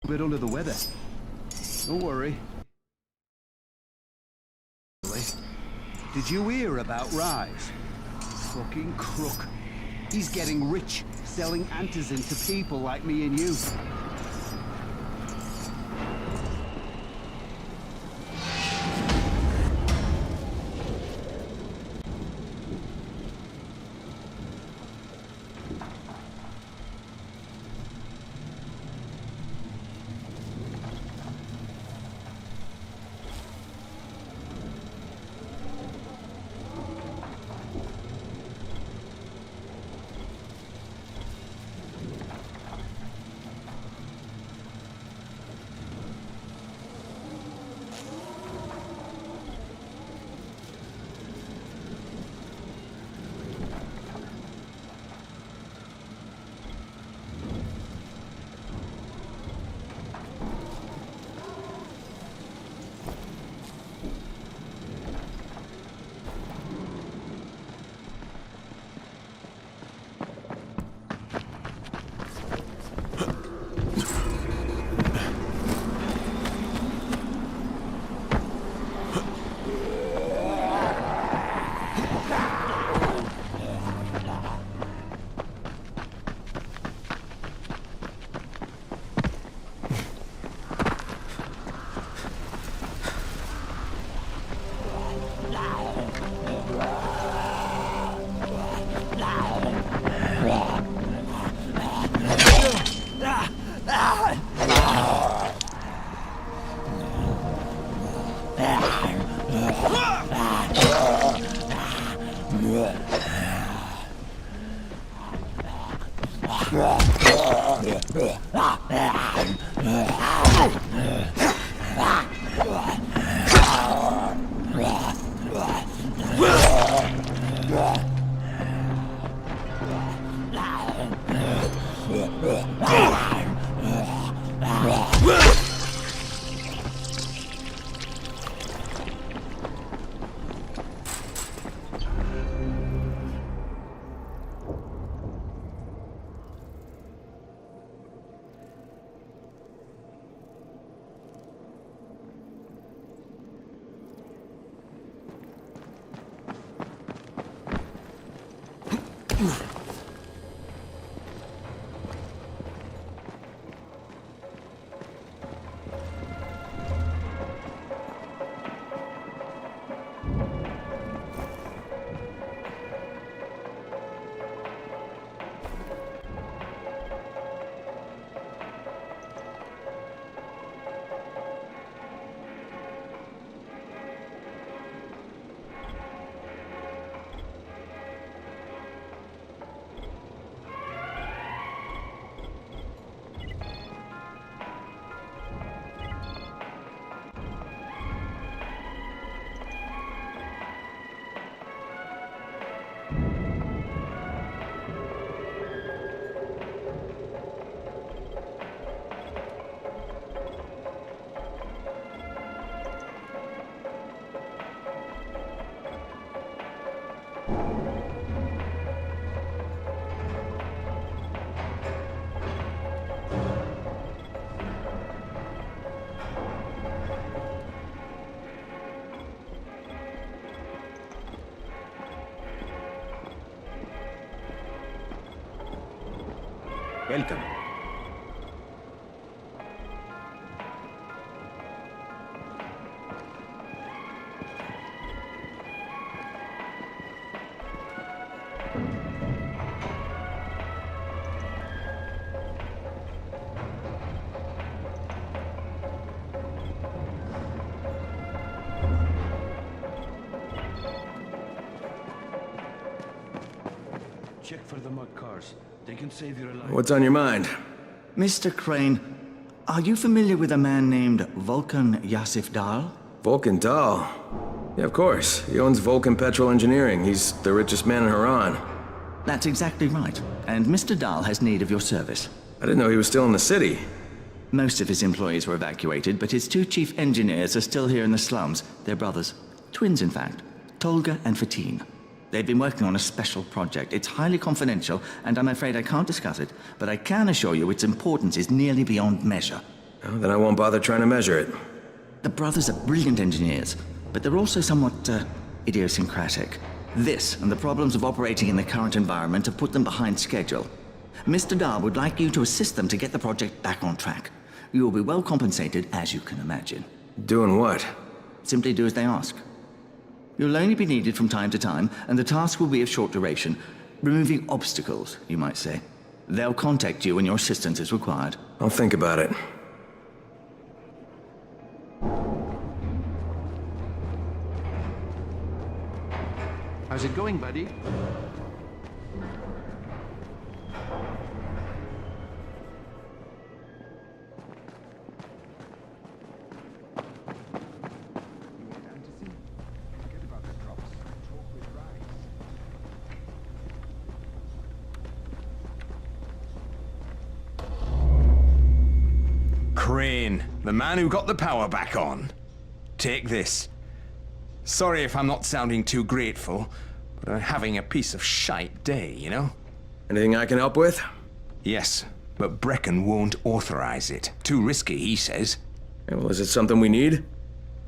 bit under the weather. Don't worry. Did you hear about Rise? Fucking crook. He's getting rich, selling antizin to people like me and you. Welcome. Check for the mud cars. They can save your life. What's on your mind? Mr. Crane, are you familiar with a man named Vulcan Yasif Dahl? Vulcan Dahl? Yeah, of course. He owns Vulcan Petrol Engineering. He's the richest man in Haran. That's exactly right. And Mr. Dahl has need of your service. I didn't know he was still in the city. Most of his employees were evacuated, but his two chief engineers are still here in the slums. They're brothers. Twins, in fact. Tolga and Fatin. They've been working on a special project. It's highly confidential, and I'm afraid I can't discuss it, but I can assure you its importance is nearly beyond measure. Well, then I won't bother trying to measure it. The brothers are brilliant engineers, but they're also somewhat idiosyncratic. This and the problems of operating in the current environment have put them behind schedule. Mr. Dar would like you to assist them to get the project back on track. You will be well compensated, as you can imagine. Doing what? Simply do as they ask. You'll only be needed from time to time, and the task will be of short duration. Removing obstacles, you might say. They'll contact you when your assistance is required. I'll think about it. How's it going, buddy? Crane, the man who got the power back on. Take this. Sorry if I'm not sounding too grateful, but I'm having a piece of shite day, you know? Anything I can help with? Yes, but Brecken won't authorize it. Too risky, he says. Yeah, well, is it something we need?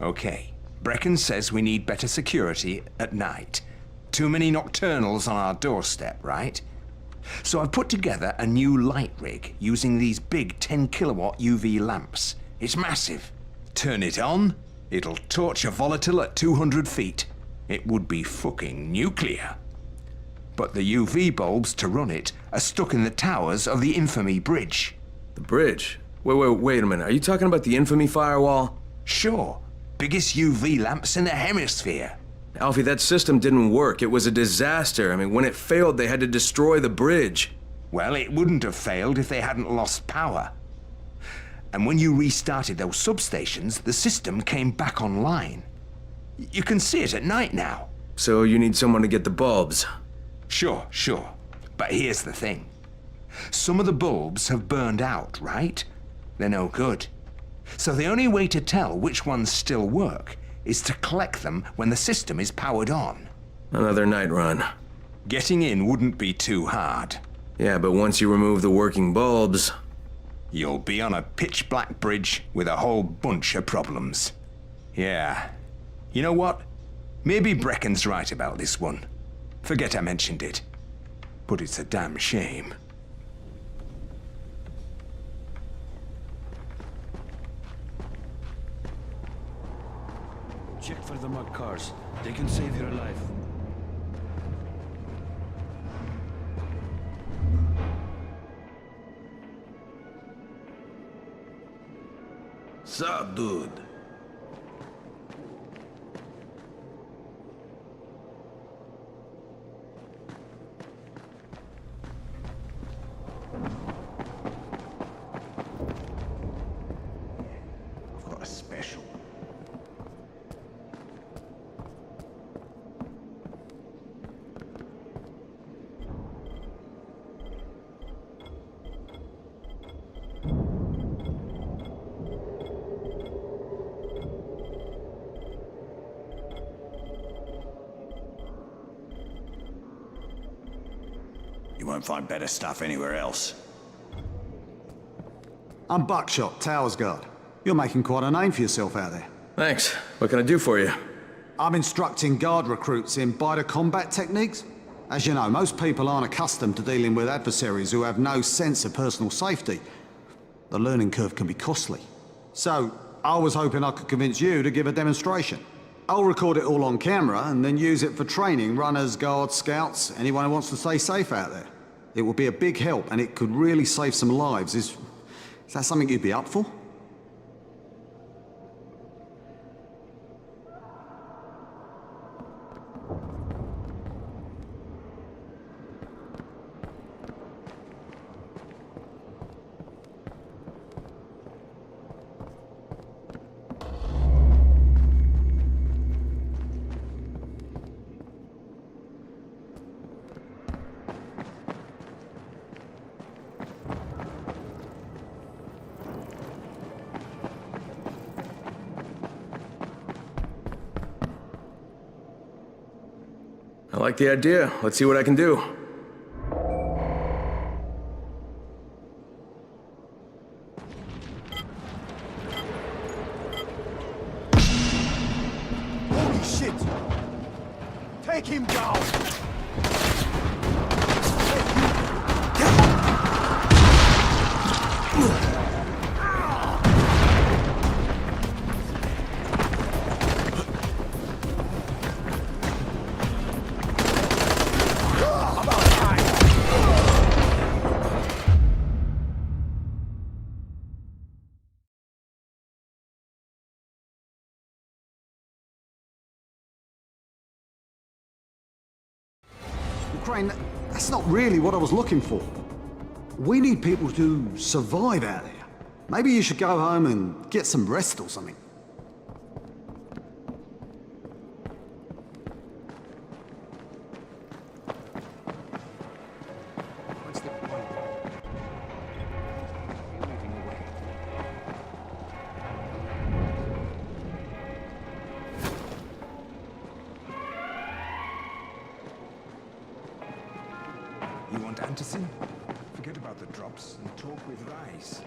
Okay. Brecken says we need better security at night. Too many nocturnals on our doorstep, right? So I've put together a new light rig using these big 10 kilowatt UV lamps. It's massive. Turn it on, it'll torch a volatile at 200 feet. It would be fucking nuclear. But the UV bulbs to run it are stuck in the towers of the Infamy Bridge. The bridge? Wait a minute. Are you talking about the Infamy firewall? Sure. Biggest UV lamps in the hemisphere. Alfie, that system didn't work. It was a disaster. I mean, when it failed, they had to destroy the bridge. Well, it wouldn't have failed if they hadn't lost power. And when you restarted those substations, the system came back online. You can see it at night now. So you need someone to get the bulbs. Sure. But here's the thing. Some of the bulbs have burned out, right? They're no good. So the only way to tell which ones still work is to collect them when the system is powered on. Another night run. Getting in wouldn't be too hard. Yeah, but once you remove the working bulbs... You'll be on a pitch-black bridge with a whole bunch of problems. Yeah. You know what? Maybe Brecken's right about this one. Forget I mentioned it. But it's a damn shame. Check for the mud cars. They can save your life. Sup, dude? I've got a special. You won't find better stuff anywhere else. I'm Buckshot, Towers Guard. You're making quite a name for yourself out there. Thanks. What can I do for you? I'm instructing guard recruits in biter combat techniques. As you know, most people aren't accustomed to dealing with adversaries who have no sense of personal safety. The learning curve can be costly. So, I was hoping I could convince you to give a demonstration. I'll record it all on camera and then use it for training runners, guards, scouts, anyone who wants to stay safe out there. It will be a big help and it could really save some lives. Is that something you'd be up for? I like the idea. Let's see what I can do. Make him go! Crane, that's not really what I was looking for. We need people to survive out there. Maybe you should go home and get some rest or something. What's the point? You're moving away. You want antizin? Forget about the drops and talk with Rise.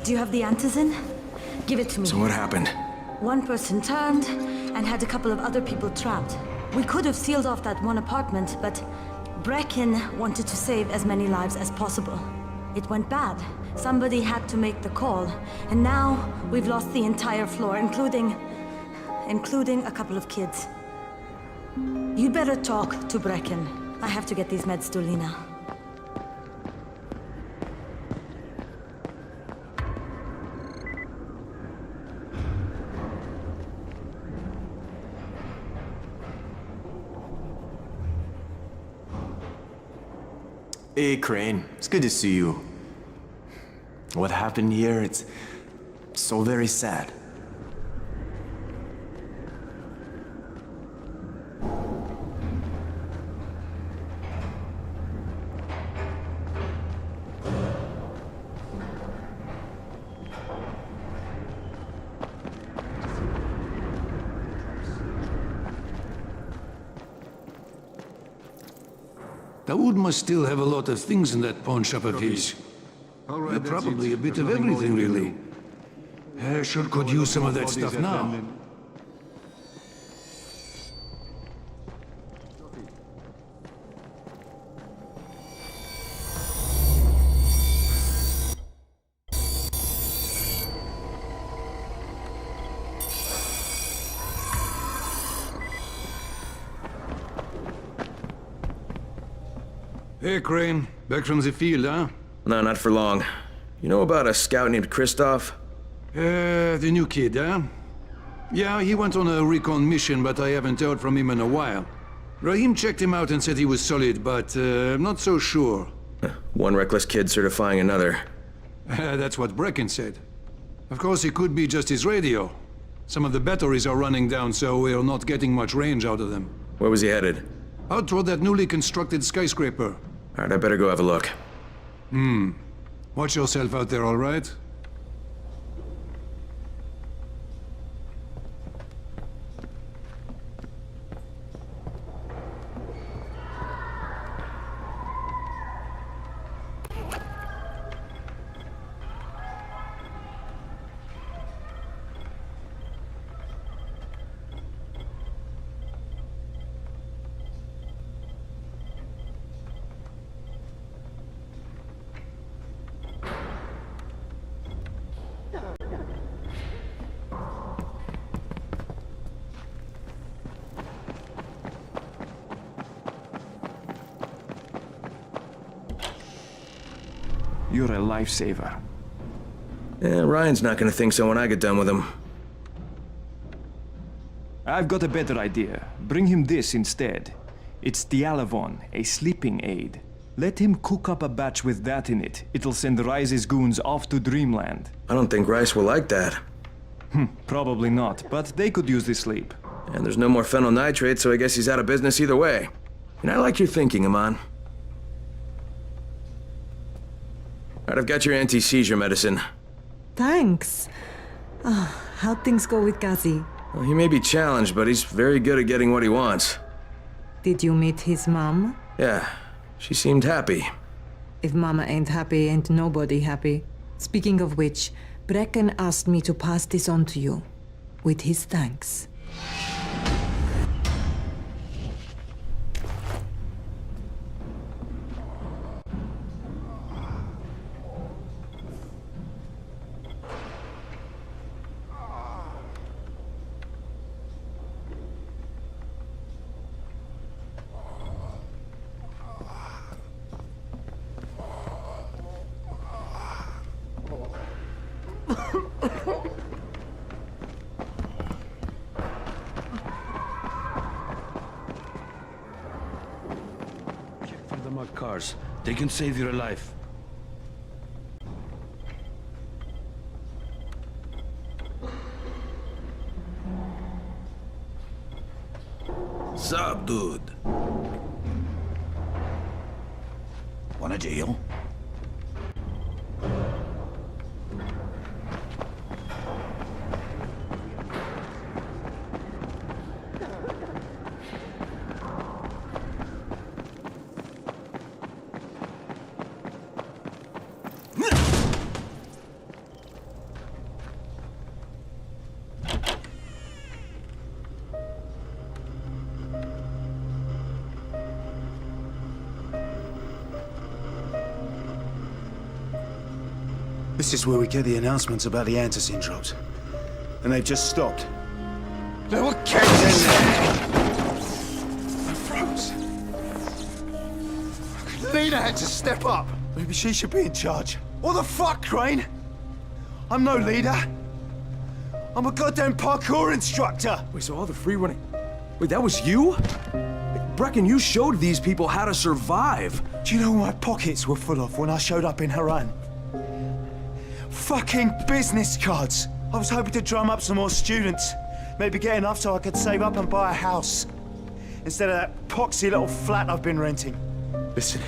Do you have the antizin? Give it to me. So what happened? One person turned and had a couple of other people trapped. We could have sealed off that one apartment, but Brecken wanted to save as many lives as possible. It went bad. Somebody had to make the call, and now we've lost the entire floor, including a couple of kids. You'd better talk to Brecken. I have to get these meds to Lena. Hey, Crane. It's good to see you. What happened here, it's so very sad. Daoud must still have a lot of things in that pawn shop of his. Yeah, probably a bit of everything, really. Sure could use some of that stuff now. Hey, Crane. Back from the field, huh? No, not for long. You know about a scout named Christoph? The new kid, huh? Yeah, he went on a recon mission, but I haven't heard from him in a while. Rahim checked him out and said he was solid, but I'm not so sure. One reckless kid certifying another. That's what Brecken said. Of course, it could be just his radio. Some of the batteries are running down, so we're not getting much range out of them. Where was he headed? Out toward that newly constructed skyscraper. Alright, I better go have a look. Watch yourself out there, all right? You're a lifesaver. Yeah, Ryan's not gonna think so when I get done with him. I've got a better idea. Bring him this instead. It's Dialavon, a sleeping aid. Let him cook up a batch with that in it. It'll send Rice's goons off to Dreamland. I don't think Rice will like that. Probably not, but they could use the sleep. And there's no more phenyl nitrate, so I guess he's out of business either way. And I like your thinking, Aman. Alright, I've got your anti-seizure medicine. Thanks. How'd things go with Gazi? Well, he may be challenged, but he's very good at getting what he wants. Did you meet his mom? Yeah, she seemed happy. If Mama ain't happy, ain't nobody happy. Speaking of which, Brecken asked me to pass this on to you, with his thanks. For the mud cars. They can save your life. Sup, dude? Want a deal? This is where we get the announcements about the antizin drops. And they've just stopped. There were kids in there! I froze. Lena had to step up. Maybe she should be in charge. What the fuck, Crane? I'm no leader. I'm a goddamn parkour instructor. Wait, so all the free running... Wait, that was you? Brecken, you showed these people how to survive. Do you know what my pockets were full of when I showed up in Haran? Fucking business cards. I was hoping to drum up some more students. Maybe get enough so I could save up and buy a house. Instead of that poxy little flat I've been renting. Listen,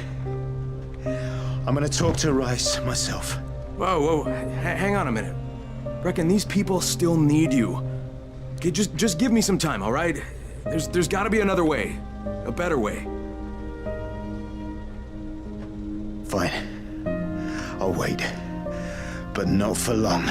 I'm gonna talk to Rice myself. Whoa, hang on a minute. Brecken, these people still need you. Okay, just give me some time, all right? There's gotta be another way. A better way. Fine. I'll wait. But not for long.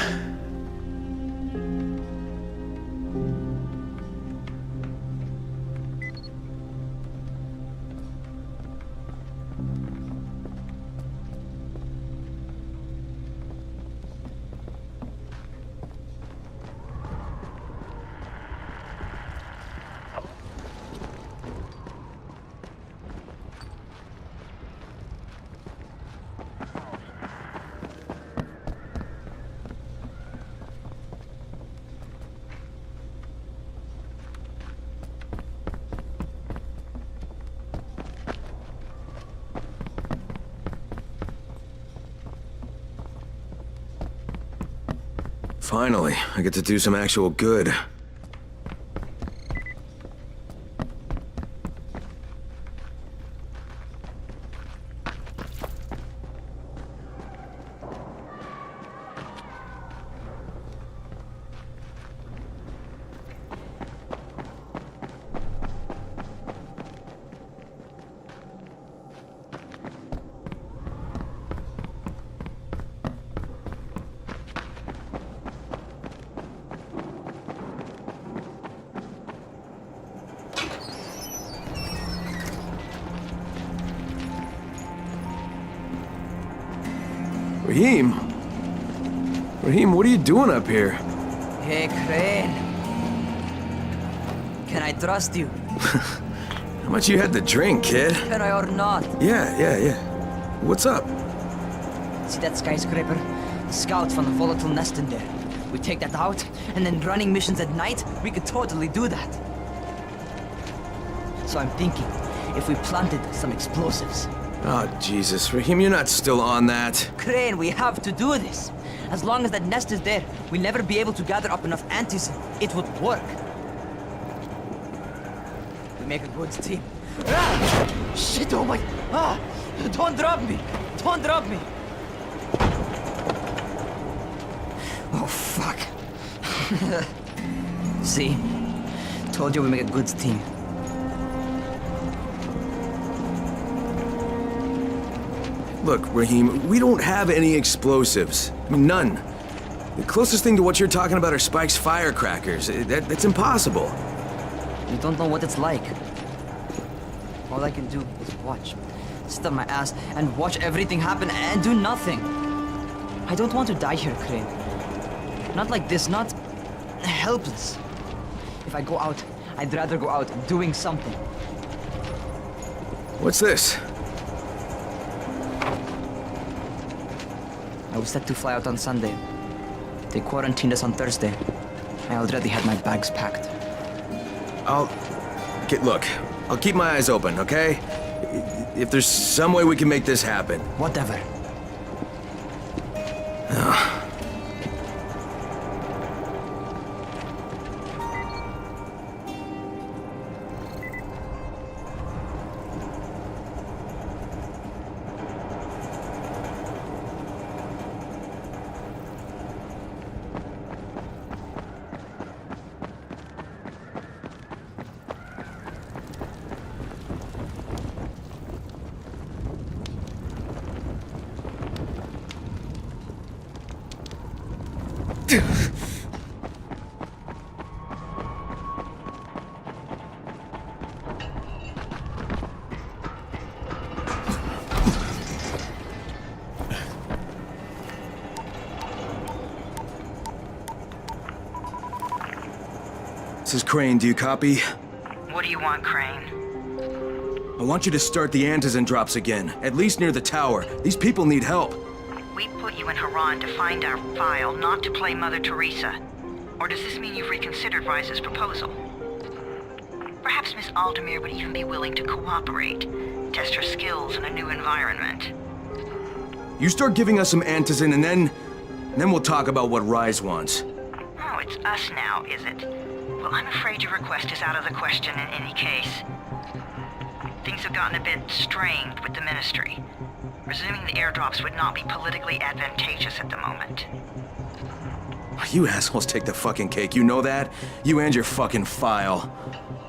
Finally, I get to do some actual good. Raheem, what are you doing up here? Hey, Crane. Can I trust you? How much you had to drink, kid? Can I or not? Yeah. What's up? See that skyscraper? The scouts found a volatile nest in there. We take that out, and then running missions at night, we could totally do that. So I'm thinking, if we planted some explosives. Oh, Jesus. Raheem, you're not still on that. Crane, we have to do this. As long as that nest is there, we'll never be able to gather up enough antizin. It would work. We make a good team. Ah! Shit, oh my... Ah! Don't drop me! Don't drop me! Oh, fuck. See? Told you we make a good team. Look, Raheem, we don't have any explosives. I mean, none. The closest thing to what you're talking about are Spike's firecrackers. That's impossible. You don't know what it's like. All I can do is watch. Sit on my ass and watch everything happen and do nothing. I don't want to die here, Crane. Not like this, not helpless. If I go out, I'd rather go out doing something. What's this? I was set to fly out on Sunday. They quarantined us on Thursday. I already had my bags packed. Look, I'll keep my eyes open, okay? If there's some way we can make this happen. Whatever. This is Crane, do you copy? What do you want, Crane? I want you to start the antizin drops again, at least near the tower. These people need help. We put you in Haran to find our file, not to play Mother Teresa. Or does this mean you've reconsidered Rice's proposal? Perhaps Miss Aldemir would even be willing to cooperate, test her skills in a new environment. You start giving us some antizin and then we'll talk about what Rise wants. Oh, it's us now, is it? Well, I'm afraid your request is out of the question in any case. Things have gotten a bit strained with the Ministry. Resuming the airdrops would not be politically advantageous at the moment. You assholes take the fucking cake, you know that? You and your fucking file.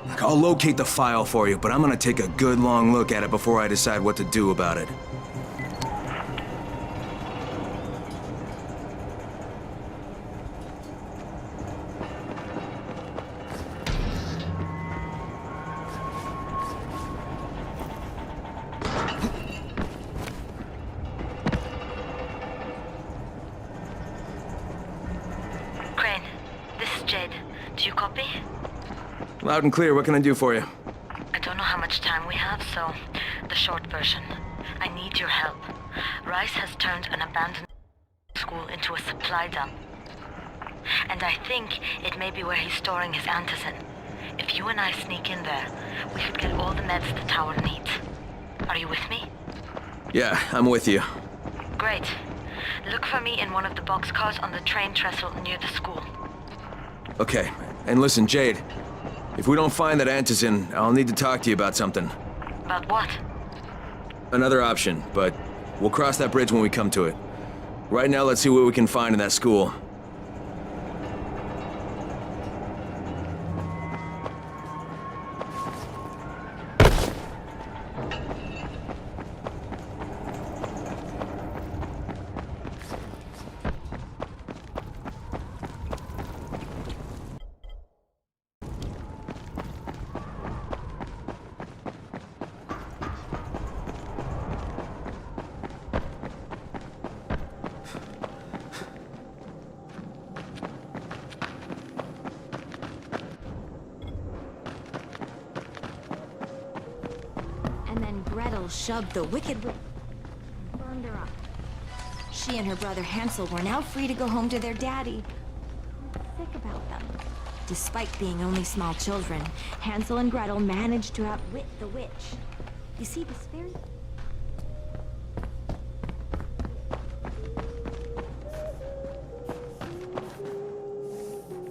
Look, I'll locate the file for you, but I'm gonna take a good long look at it before I decide what to do about it. Loud and clear, what can I do for you? I don't know how much time we have, so the short version. I need your help. Rice has turned an abandoned school into a supply dump. And I think it may be where he's storing his antizin. If you and I sneak in there, we could get all the meds the tower needs. Are you with me? Yeah, I'm with you. Great. Look for me in one of the boxcars on the train trestle near the school. Okay, and listen, Jade. If we don't find that antizin, I'll need to talk to you about something. About what? Another option, but we'll cross that bridge when we come to it. Right now, let's see what we can find in that school. Shoved the wicked witch and burned her up. She and her brother Hansel were now free to go home to their daddy. Sick about them. Despite being only small children, Hansel and Gretel managed to outwit the witch. You see, this very...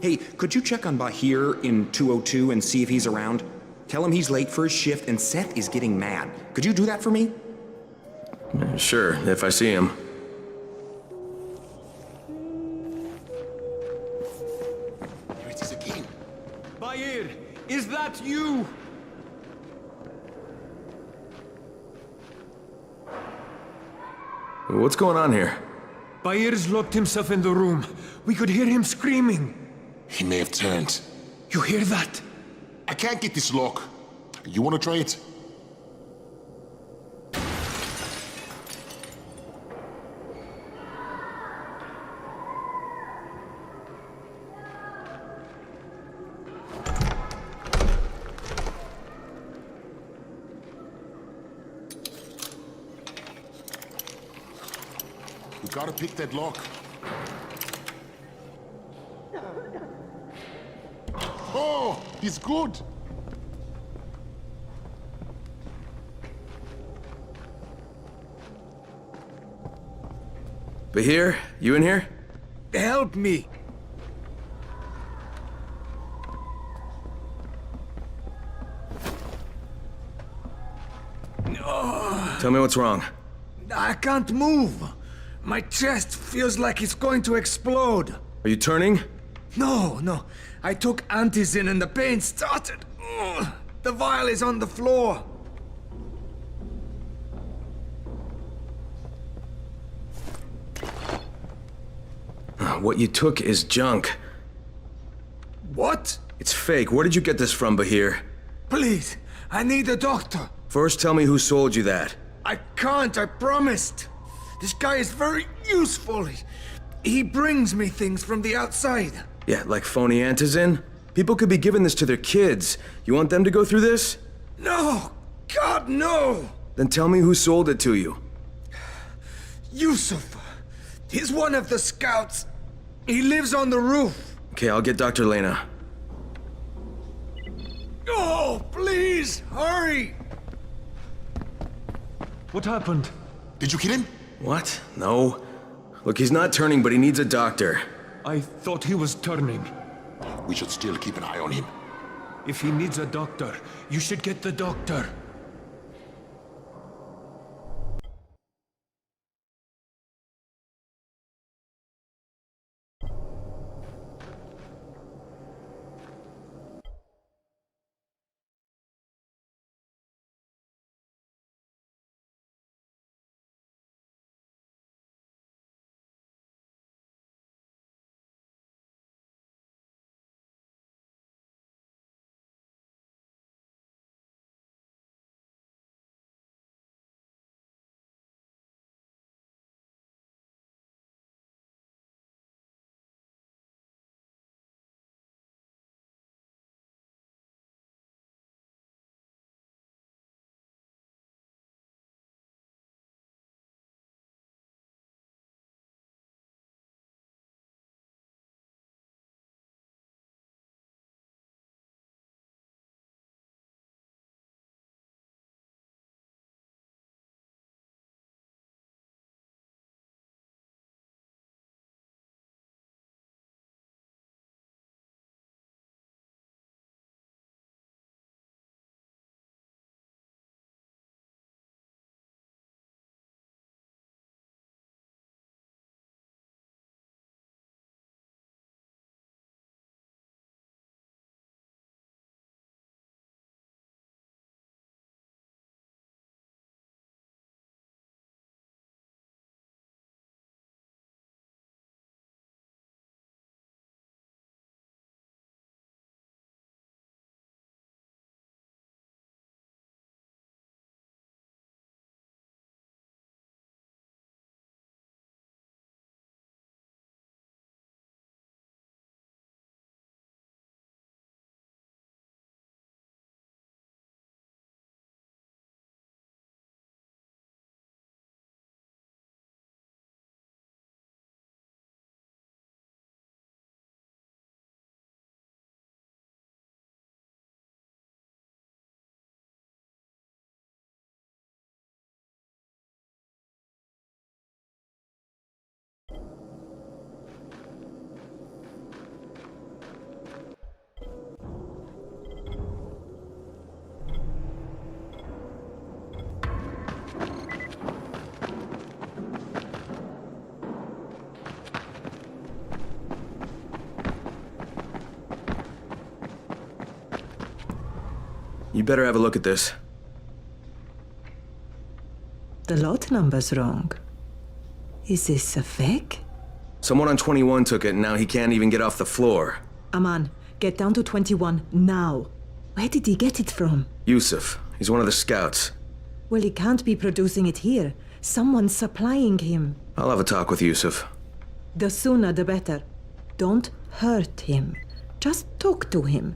Hey, could you check on Bahir in 202 and see if he's around? Tell him he's late for his shift and Seth is getting mad. Could you do that for me? Sure, if I see him. What's going on here? Bayer's locked himself in the room. We could hear him screaming. He may have turned. You hear that? I can't get this lock. You want to try it? We gotta pick that lock. Oh, he's good. Bahir, you in here? Help me! Tell me what's wrong. I can't move. My chest feels like it's going to explode. Are you turning? No. I took antizin and the pain started. Ugh. The vial is on the floor. What you took is junk. What? It's fake. Where did you get this from, Bahir? Please, I need a doctor. First, tell me who sold you that. I can't, I promised. This guy is very useful. He brings me things from the outside. Yeah, like phony antizin? People could be giving this to their kids. You want them to go through this? No! God, no! Then tell me who sold it to you. Yusuf. He's one of the scouts. He lives on the roof. Okay, I'll get Dr. Lena. Oh, please, hurry! What happened? Did you kill him? What? No. Look, he's not turning, but he needs a doctor. I thought he was turning. We should still keep an eye on him. If he needs a doctor, you should get the doctor. You better have a look at this. The lot number's wrong. Is this a fake? Someone on 21 took it and now he can't even get off the floor. Aman, get down to 21 now. Where did he get it from? Yusuf. He's one of the scouts. Well, he can't be producing it here. Someone's supplying him. I'll have a talk with Yusuf. The sooner the better. Don't hurt him. Just talk to him.